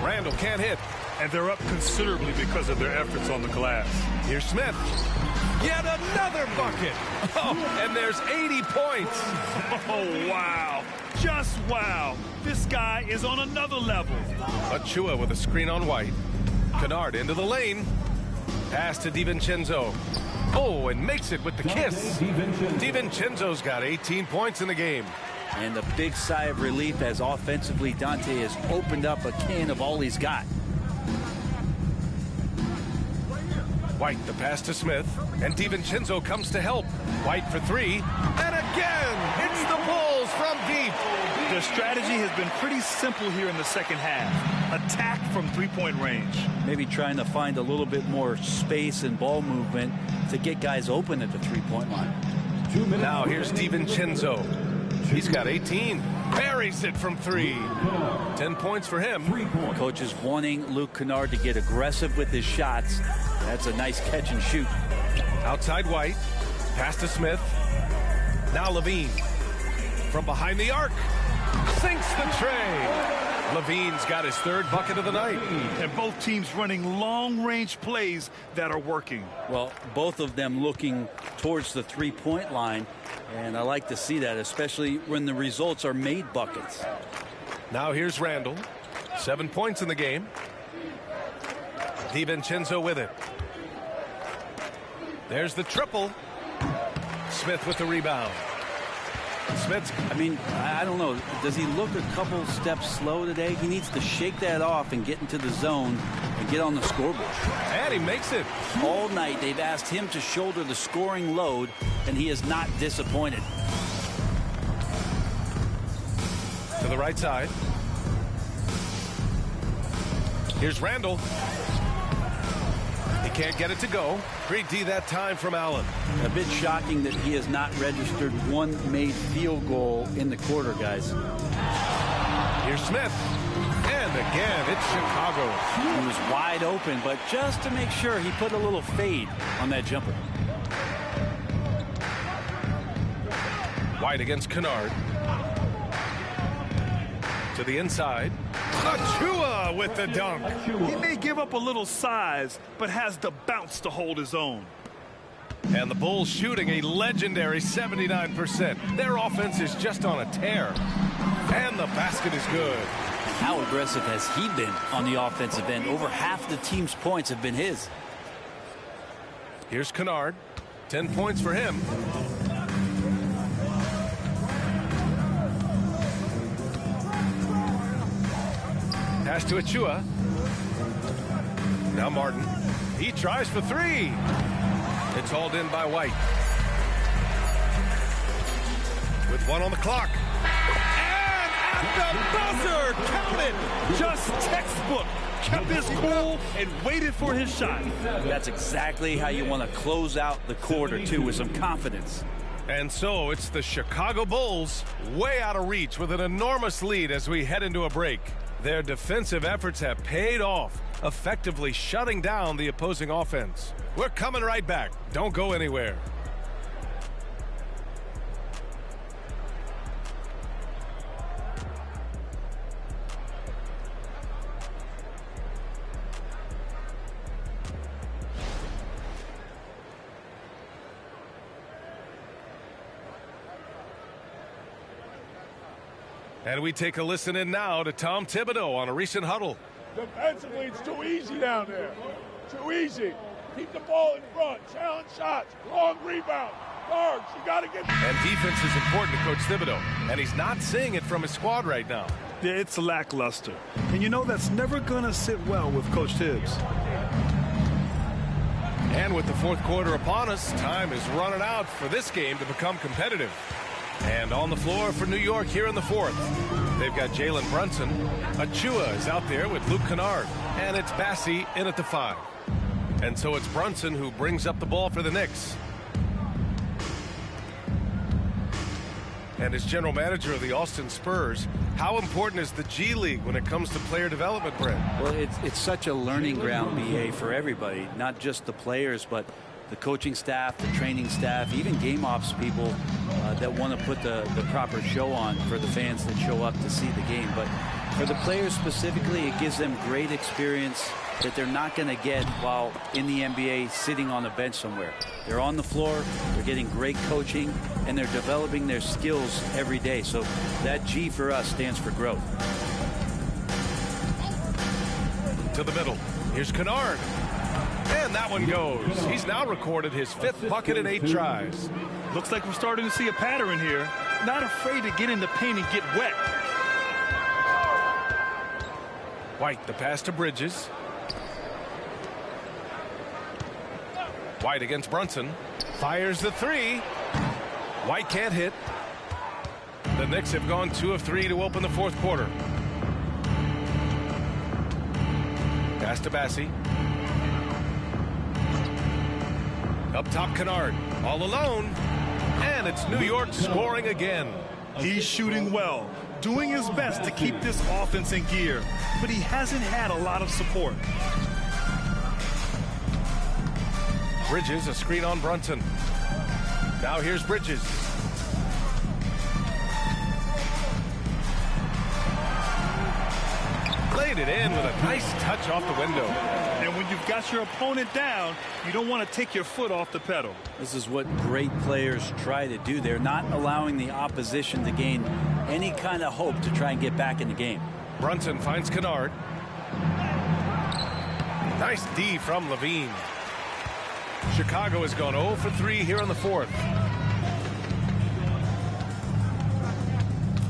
Randall can't hit. And they're up considerably because of their efforts on the glass. Here's Smith. Yet another bucket. Oh, and there's 80 points. Oh, wow. Just wow. This guy is on another level. Achua with a screen on White. Kennard into the lane. Pass to DiVincenzo. Oh, and makes it with the kiss. DiVincenzo's got 18 points in the game. And a big sigh of relief as offensively Dante has opened up a can of all he's got. White, the pass to Smith, and DiVincenzo comes to help. White for three, and again, it's the Bulls from deep. The strategy has been pretty simple here in the second half. Attack from three-point range. Maybe trying to find a little bit more space and ball movement to get guys open at the three-point line. Now here's DiVincenzo. He's got 18. Buries it from three. 10 points for him. Coach is wanting Luke Kennard to get aggressive with his shots. That's a nice catch and shoot. Outside White. Pass to Smith. Now Levine. From behind the arc. Sinks the tray. Levine's got his third bucket of the night. And both teams running long-range plays that are working. Well, both of them looking towards the three-point line. And I like to see that, especially when the results are made buckets. Now here's Randall. 7 points in the game. DiVincenzo with it. There's the triple. Smith with the rebound. Smith. I mean, I don't know. Does he look a couple steps slow today? He needs to shake that off and get into the zone and get on the scoreboard. And he makes it. All night they've asked him to shoulder the scoring load, and he is not disappointed. To the right side. Here's Randall. He can't get it to go. Great D that time from Allen. A bit shocking that he has not registered one made field goal in the quarter, guys. Here's Smith. And again, it's Chicago. He was wide open, but just to make sure, he put a little fade on that jumper. White against Kennard. To the inside. Achua with the dunk. He may give up a little size, but has the bounce to hold his own. And the Bulls shooting a legendary 79%. Their offense is just on a tear. And the basket is good. How aggressive has he been on the offensive end? Over half the team's points have been his. Here's Kennard. 10 points for him. Pass to Achua. Now Martin. He tries for three. It's hauled in by White. With one on the clock. And at the buzzer, count it. Just textbook. Kept his cool and waited for his shot. That's exactly how you want to close out the quarter, too, with some confidence. And so it's the Chicago Bulls way out of reach with an enormous lead as we head into a break. Their defensive efforts have paid off, effectively shutting down the opposing offense. We're coming right back. Don't go anywhere. And we take a listen in now to Tom Thibodeau on a recent huddle. Defensively, it's too easy down there. Too easy. Keep the ball in front. Challenge shots. Long rebound. Guards, you got to get... And defense is important to Coach Thibodeau. And he's not seeing it from his squad right now. Yeah, it's lackluster. And you know that's never going to sit well with Coach Tibbs. And with the fourth quarter upon us, time is running out for this game to become competitive. And on the floor for New York here in the fourth, they've got Jalen Brunson. Achua is out there with Luke Kennard. And it's Bassie in at the 5. And so it's Brunson who brings up the ball for the Knicks. And as general manager of the Austin Spurs, how important is the G League when it comes to player development, Brent? Well, it's such a learning ground, BA, for everybody, not just the players, but the coaching staff, the training staff, even game ops people that want to put the proper show on for the fans that show up to see the game. But for the players specifically, it gives them great experience that they're not going to get while in the NBA sitting on a bench somewhere. They're on the floor, they're getting great coaching, and they're developing their skills every day. So that G for us stands for growth. To the middle. Here's Kennard. And that one goes. He's now recorded his 5th bucket in 8 tries. Looks like we're starting to see a pattern here. Not afraid to get in the paint and get wet. White, the pass to Bridges. White against Brunson. Fires the 3. White can't hit. The Knicks have gone 2 of 3 to open the 4th quarter. Pass to Bassie. Up top, Kennard. All alone. And it's New York scoring again. He's shooting well, doing his best to keep this offense in gear, but he hasn't had a lot of support. Bridges, a screen on Brunson. Now here's Bridges. Laid it in with a nice touch off the window. And when you've got your opponent down, you don't want to take your foot off the pedal. This is what great players try to do. They're not allowing the opposition to gain any kind of hope to try and get back in the game. Brunson finds Kennard. Nice D from Levine. Chicago has gone 0 for 3 here in the 4th.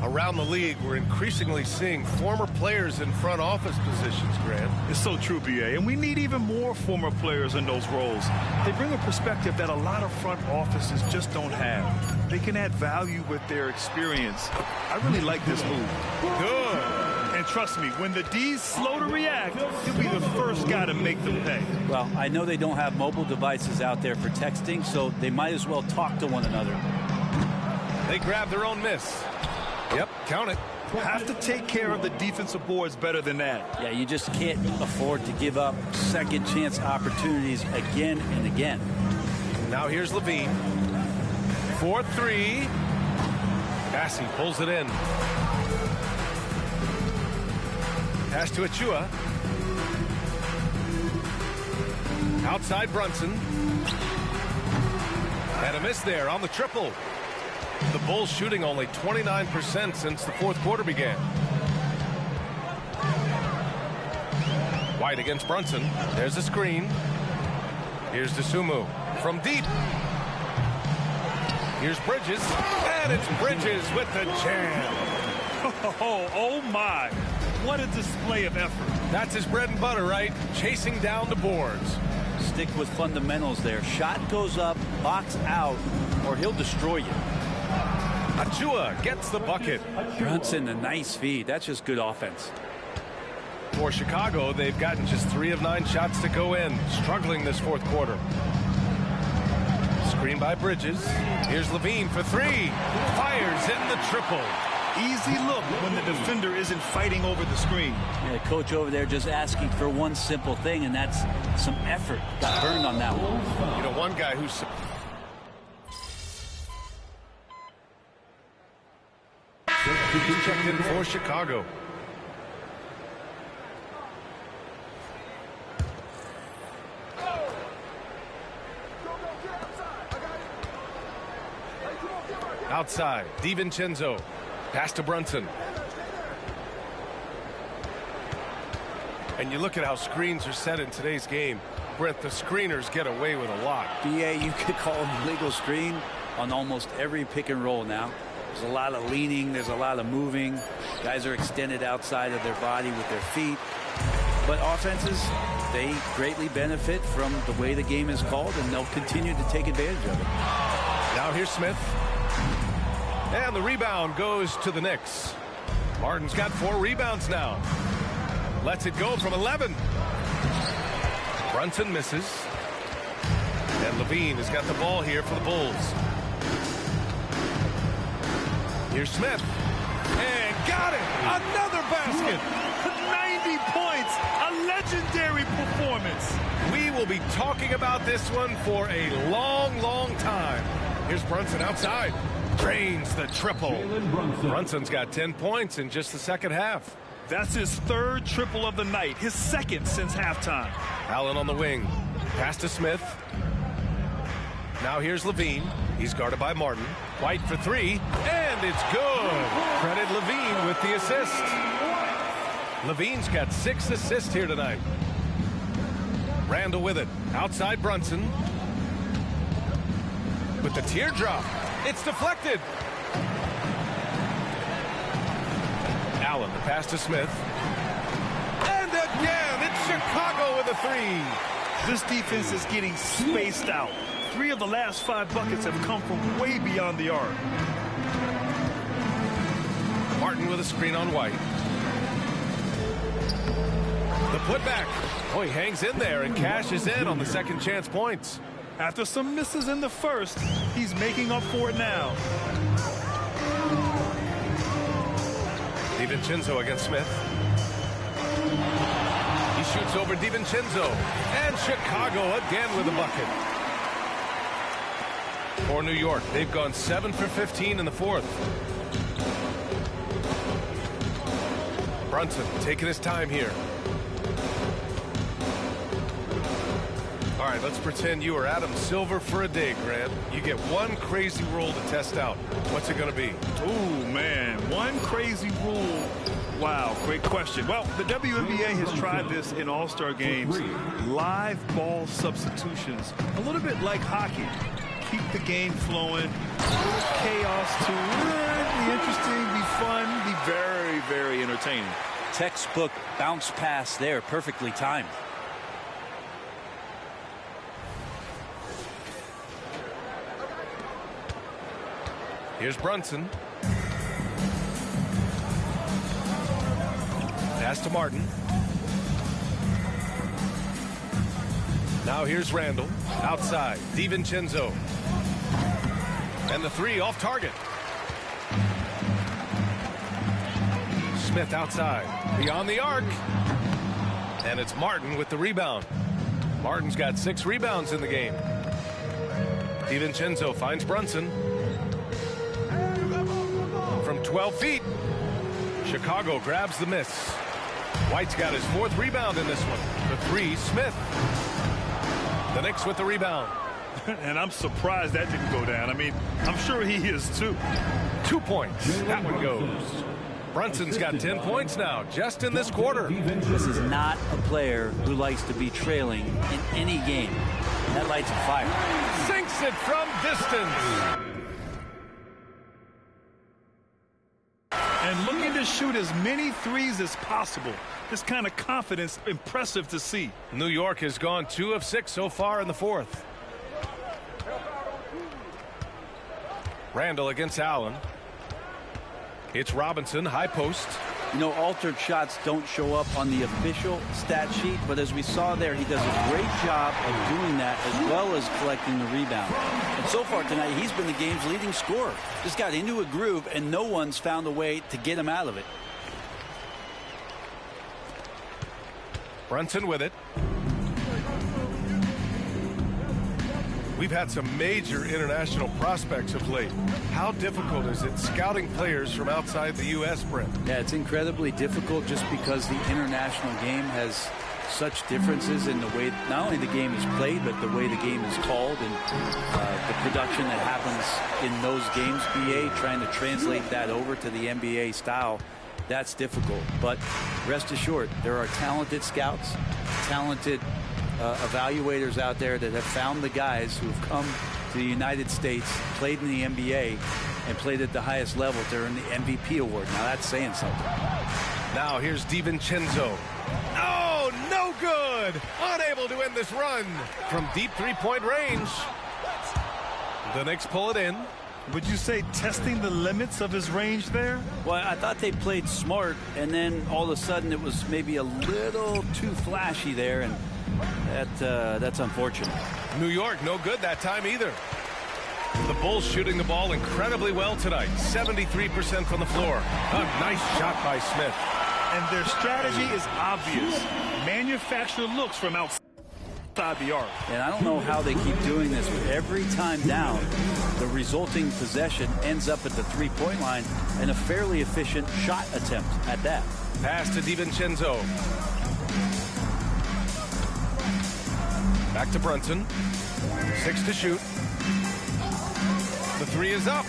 Around the league, we're increasingly seeing former players in front office positions, Grant. It's so true, BA, and we need even more former players in those roles. They bring a perspective that a lot of front offices just don't have. They can add value with their experience. I really like this move. Good. And trust me, when the D's slow to react, he'll be the first guy to make them pay. Well, I know they don't have mobile devices out there for texting, so they might as well talk to one another. They grab their own miss. Yep, count it. Have to take care of the defensive boards better than that. Yeah, you just can't afford to give up second chance opportunities again and again. Now here's Levine. 4-3. Bassie pulls it in. Pass to Achua. Outside Brunson. And a miss there on the triple. The Bulls shooting only 29% since the 4th quarter began. White against Brunson. There's a screen. Here's DeSumo from deep. Here's Bridges. And it's Bridges with the jam. Oh my. What a display of effort. That's his bread and butter, right? Chasing down the boards. Stick with fundamentals there. Shot goes up, box out, or he'll destroy you. Achua gets the bucket. Brunson, a nice feed. That's just good offense. For Chicago, they've gotten just 3 of 9 shots to go in. Struggling this 4th quarter. Screen by Bridges. Here's Levine for 3. Fires in the triple. Easy look when the defender isn't fighting over the screen. Yeah, coach over there just asking for one simple thing, and that's some effort. Got burned on that one. You know, one guy who's... He's checked in for Chicago. Outside, DiVincenzo. Pass to Brunson. And you look at how screens are set in today's game. Brent, the screeners get away with a lot. BA, you could call an illegal screen on almost every pick and roll now. There's a lot of leaning. There's a lot of moving. Guys are extended outside of their body with their feet. But offenses, they greatly benefit from the way the game is called, and they'll continue to take advantage of it. Now here's Smith. And the rebound goes to the Knicks. Martin's got 4 rebounds now. Lets it go from 11. Brunson misses. And Levine has got the ball here for the Bulls. Here's Smith. And got it. Another basket. 90 points. A legendary performance. We will be talking about this one for a long, long time. Here's Brunson outside. Drains the triple. Brunson's got 10 points in just the second half. That's his third triple of the night, his second since halftime. Allen on the wing. Pass to Smith. Now here's Levine. He's guarded by Martin. White for three, and it's good. Credit Levine with the assist. Levine's got 6 assists here tonight. Randall with it. Outside Brunson. With the teardrop. It's deflected. Allen, the pass to Smith. And again, it's Chicago with a three. This defense is getting spaced out. 3 of the last 5 buckets have come from way beyond the arc. Martin with a screen on White. The putback. Oh, he hangs in there and cashes in on the second chance points. After some misses in the first, he's making up for it now. DiVincenzo against Smith. He shoots over DiVincenzo. And Chicago again with a bucket. For New York, they've gone 7 for 15 in the fourth. Brunson taking his time here. All right, let's pretend you are Adam Silver for a day, Grant. You get one crazy rule to test out. What's it going to be? Ooh, man, one crazy rule. Wow, great question. Well, the WNBA has tried this in all-star games. Live ball substitutions, a little bit like hockey. Keep the game flowing. Chaos to be interesting, be fun, be very, very entertaining. Textbook bounce pass there, perfectly timed. Here's Brunson. Pass to Martin. Now here's Randall. Outside. DiVincenzo. And the three off target. Smith outside. Beyond the arc. And it's Martin with the rebound. Martin's got 6 rebounds in the game. DiVincenzo finds Brunson. From 12 feet. Chicago grabs the miss. White's got his 4th rebound in this one. The three, Smith. The Knicks with the rebound. And I'm surprised that didn't go down. I mean, I'm sure he is too. 2 points. That one goes. Brunson's got 10 points now, just in this quarter. This is not a player who likes to be trailing in any game. That lights a fire. Sinks it from distance. And looking to shoot as many threes as possible. This kind of confidence, impressive to see. New York has gone 2 of 6 so far in the fourth. Randall against Allen. It's Robinson, high post. You know, altered shots don't show up on the official stat sheet, but as we saw there, he does a great job of doing that as well as collecting the rebound. And so far tonight, he's been the game's leading scorer. Just got into a groove, and no one's found a way to get him out of it. Brunson with it. We've had some major international prospects of late. How difficult is it scouting players from outside the U.S., Brent? Yeah, it's incredibly difficult just because the international game has such differences in the way not only the game is played, but the way the game is called and the production that happens in those games. BA trying to translate that over to the NBA style, that's difficult. But rest assured, there are talented scouts, talented evaluators out there that have found the guys who have come to the United States, played in the NBA, and played at the highest level to earn the MVP award. Now that's saying something. Now here's DiVincenzo. Oh, no good! Unable to end this run from deep three-point range. The Knicks pull it in. Would you say testing the limits of his range there? Well, I thought they played smart, and then all of a sudden it was maybe a little too flashy there, and that's unfortunate. New York, no good that time either. The Bulls shooting the ball incredibly well tonight. 73% from the floor. A nice shot by Smith. And their strategy is obvious. Manufacture looks from outside the arc. And I don't know how they keep doing this, but every time down, the resulting possession ends up at the three-point line and a fairly efficient shot attempt at that. Pass to DiVincenzo. Back to Brunson. 6 to shoot. The three is up.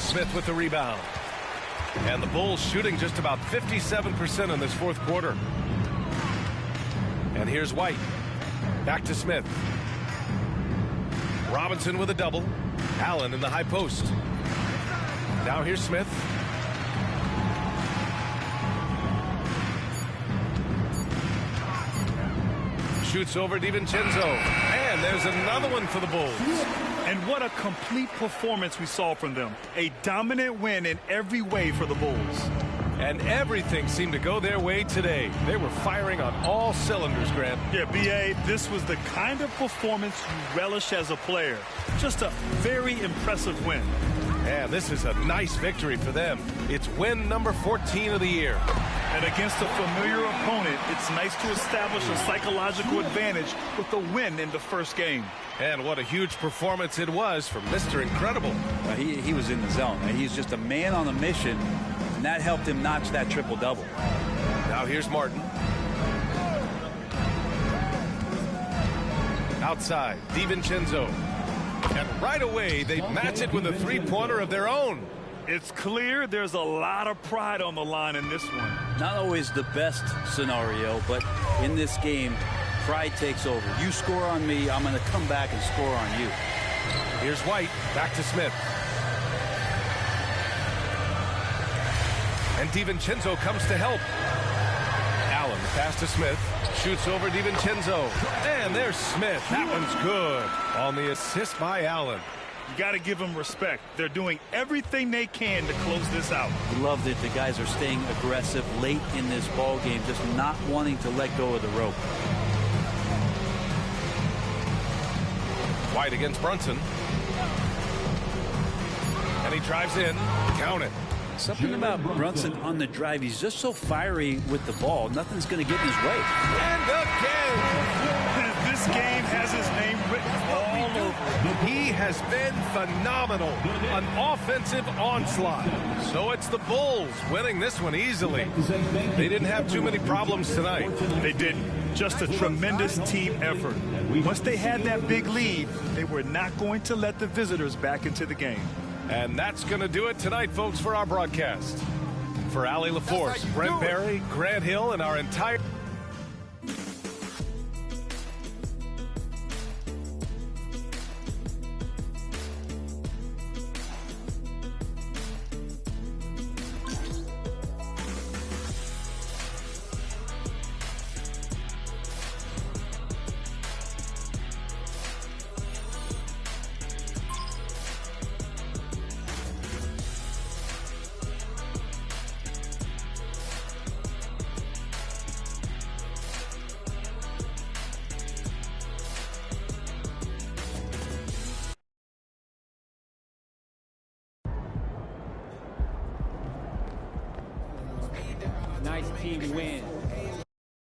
Smith with the rebound. And the Bulls shooting just about 57% in this fourth quarter. And here's White. Back to Smith. Robinson with a double. Allen in the high post. Now here's Smith. Shoots over DiVincenzo. And there's another one for the Bulls. And what a complete performance we saw from them. A dominant win in every way for the Bulls. And everything seemed to go their way today. They were firing on all cylinders, Grant. Yeah, B.A., this was the kind of performance you relish as a player. Just a very impressive win. And this is a nice victory for them. It's win number 14 of the year. And against a familiar opponent, it's nice to establish a psychological advantage with the win in the first game. And what a huge performance it was from Mr. Incredible. He was in the zone. He's just a man on a mission, and that helped him notch that triple-double. Now here's Martin. Outside, DiVincenzo. And right away, they match it with a three-pointer of their own. It's clear there's a lot of pride on the line in this one. Not always the best scenario, but in this game, pride takes over. You score on me, I'm going to come back and score on you. Here's White, back to Smith. And DiVincenzo comes to help. Allen, pass to Smith. Shoots over DiVincenzo. And there's Smith. That one's good. On the assist by Allen. You got to give them respect. They're doing everything they can to close this out. Love that the guys are staying aggressive late in this ball game, just not wanting to let go of the rope. White against Brunson. And he drives in. Count it. Something about Brunson on the drive. He's just so fiery with the ball. Nothing's going to get in his way. And again. This game has his name written all over it. He has been phenomenal. An offensive onslaught. So it's the Bulls winning this one easily. They didn't have too many problems tonight. They didn't. Just a tremendous team effort. Once they had that big lead, they were not going to let the visitors back into the game. And that's going to do it tonight, folks, for our broadcast. For Allie LaForce, Brent Barry, Grant Hill, and our entire... Nice team win.